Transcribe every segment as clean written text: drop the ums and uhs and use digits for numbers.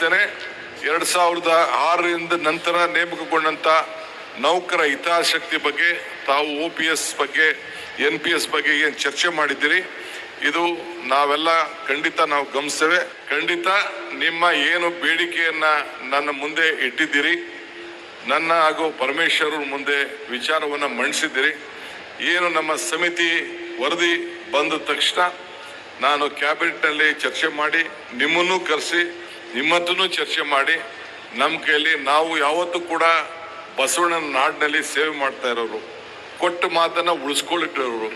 ಭಾವಿಸ್ತೇನೆ. 2006ರಿಂದ ನಂತರ ನೇಮಕಗೊಂಡಂತ ನೌಕರ ಹಿತಾಸಕ್ತಿ ಬಗ್ಗೆ ತಾವು OPS ಬಗ್ಗೆ NPS ಬಗ್ಗೆ ಏನು ಚರ್ಚೆ ಮಾಡಿದ್ದೀರಿ, ಇದು ನಾವೆಲ್ಲ ಖಂಡಿತ ನಾವು ಗಮನಿಸ್ತೇವೆ. ಖಂಡಿತ ನಿಮ್ಮ ಏನು ಬೇಡಿಕೆಯನ್ನ ನನ್ನ ಮುಂದೆ ಇಟ್ಟಿದ್ದೀರಿ, ನನ್ನ ಹಾಗೂ ಪರಮೇಶ್ವರ್ ಮುಂದೆ ವಿಚಾರವನ್ನು ಮಂಡಿಸಿದ್ದೀರಿ. ಏನು ನಮ್ಮ ಸಮಿತಿ ವರದಿ ಬಂದ ತಕ್ಷಣ ನಾನು ಕ್ಯಾಬಿನೆಟ್ನಲ್ಲಿ ಚರ್ಚೆ ಮಾಡಿ ನಿಮ್ಮನ್ನು ಕರೆಸಿ ನಿಮ್ಮತ್ತೂ ಚರ್ಚೆ ಮಾಡಿ ನಮ್ಮ ಕೈಯಲ್ಲಿ ನಾವು ಯಾವತ್ತೂ ಕೂಡ ಬಸವಣ್ಣನ ನಾಡಿನಲ್ಲಿ ಸೇವೆ ಮಾಡ್ತಾ ಇರೋರು, ಕೊಟ್ಟ ಮಾತನ್ನ ಉಳಿಸ್ಕೊಳ್ಳಿಟ್ಟಿರೋರು.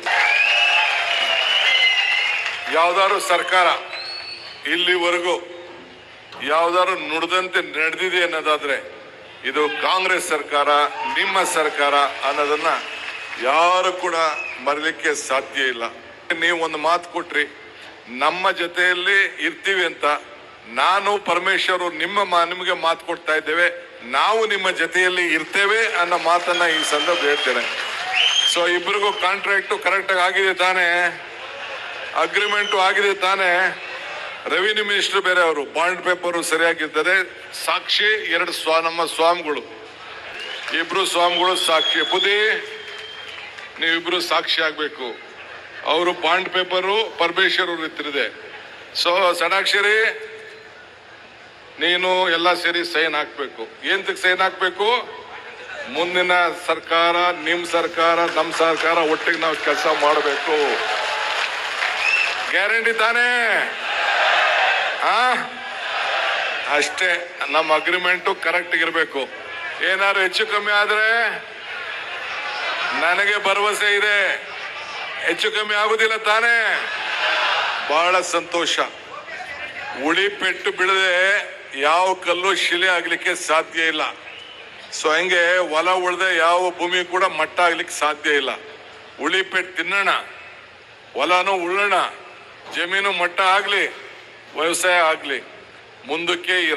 ಯಾವ್ದಾದ್ರು ಸರ್ಕಾರ ಇಲ್ಲಿವರೆಗೂ ಯಾವ್ದಾದ್ರು ನುಡಿದಂತೆ ನಡೆದಿದೆ ಅನ್ನೋದಾದ್ರೆ ಇದು ಕಾಂಗ್ರೆಸ್ ಸರ್ಕಾರ, ನಿಮ್ಮ ಸರ್ಕಾರ ಅನ್ನೋದನ್ನ ಯಾರು ಕೂಡ ಮರಲಿಕ್ಕೆ ಸಾಧ್ಯ ಇಲ್ಲ. ನೀವು ಒಂದು ಮಾತು ಕೊಟ್ರಿ, ನಮ್ಮ ಜೊತೆಯಲ್ಲಿ ಇರ್ತೀವಿ ಅಂತ. ನಾನು ಪರಮೇಶ್ವರ್ ನಿಮಗೆ ಮಾತು ಕೊಡ್ತಾ ಇದ್ದೇವೆ, ನಾವು ನಿಮ್ಮ ಜೊತೆಯಲ್ಲಿ ಇರ್ತೇವೆ ಅನ್ನೋ ಮಾತನ್ನ ಈ ಸಂದರ್ಭ ಹೇಳ್ತೇನೆ. ಸೊ ಇಬ್ಬರಿಗೂ ಕಾಂಟ್ರಾಕ್ಟು ಕರೆಕ್ಟಾಗಿ ಆಗಿದೆ ತಾನೇ, ಅಗ್ರಿಮೆಂಟು ಆಗಿದೆ ತಾನೇ. ರೆವಿನ್ಯೂ ಮಿನಿಸ್ಟರ್ ಬೇರೆ, ಅವರು ಬಾಂಡ್ ಪೇಪರು ಸರಿಯಾಗಿರ್ತದೆ. ಸಾಕ್ಷಿ ನಮ್ಮ ಸ್ವಾಮಿಗಳು, ಇಬ್ರು ಸ್ವಾಮಿಗಳು ಸಾಕ್ಷಿ. ಬುದ್ಧಿ ನೀವಿಬ್ರು ಸಾಕ್ಷಿ ಆಗ್ಬೇಕು. ಅವರು ಬಾಂಡ್ ಪೇಪರು ಪರಮೇಶ್ವರ್ ಅವ್ರ ಇತ್ತಿದೆ. ಸೊ ಷಡಾಕ್ಷರಿ ನೀನು ಎಲ್ಲ ಸೇರಿ ಸೈನ್ ಹಾಕ್ಬೇಕು. ಏಂತಕ್ಕೆ ಸೈನ್ ಹಾಕ್ಬೇಕು? ಮುಂದಿನ ಸರ್ಕಾರ, ನಿಮ್ಮ ಸರ್ಕಾರ, ನಮ್ಮ ಸರ್ಕಾರ ಒಟ್ಟಿಗೆ ನಾವು ಕೆಲಸ ಮಾಡಬೇಕು. ಗ್ಯಾರಂಟಿ ತಾನೇ? ಅಷ್ಟೇ. ನಮ್ಮ ಅಗ್ರಿಮೆಂಟು ಕರೆಕ್ಟ್ ಇರಬೇಕು. ಏನಾದ್ರು ಹೆಚ್ಚು ಕಮ್ಮಿ ಆದ್ರೆ ನನಗೆ ಭರವಸೆ ಇದೆ, ಹೆಚ್ಚು ಕಮ್ಮಿ ಆಗುದಿಲ್ಲ ತಾನೇ? ಬಹಳ ಸಂತೋಷ. ಉಳಿ ಪೆಟ್ಟು ಬಿಡದೆ ಯಾವ ಕಲ್ಲು ಶಿಲೆ ಆಗ್ಲಿಕ್ಕೆ ಸಾಧ್ಯ ಇಲ್ಲ. ಸೊ ಹಂಗೆ ಹೊಲ ಉಳ್ದೆ ಯಾವ ಭೂಮಿ ಕೂಡ ಮಟ್ಟ ಆಗ್ಲಿಕ್ಕೆ ಸಾಧ್ಯ ಇಲ್ಲ. ಉಳಿ ಪೆಟ್ಟು ತಿನ್ನೋಣ, ಹೊಲನೂ ಉಳ್ಳೋಣ, ಜಮೀನು ಮಟ್ಟ ಆಗ್ಲಿ, ವ್ಯವಸಾಯ ಆಗ್ಲಿ, ಮುಂದಕ್ಕೆ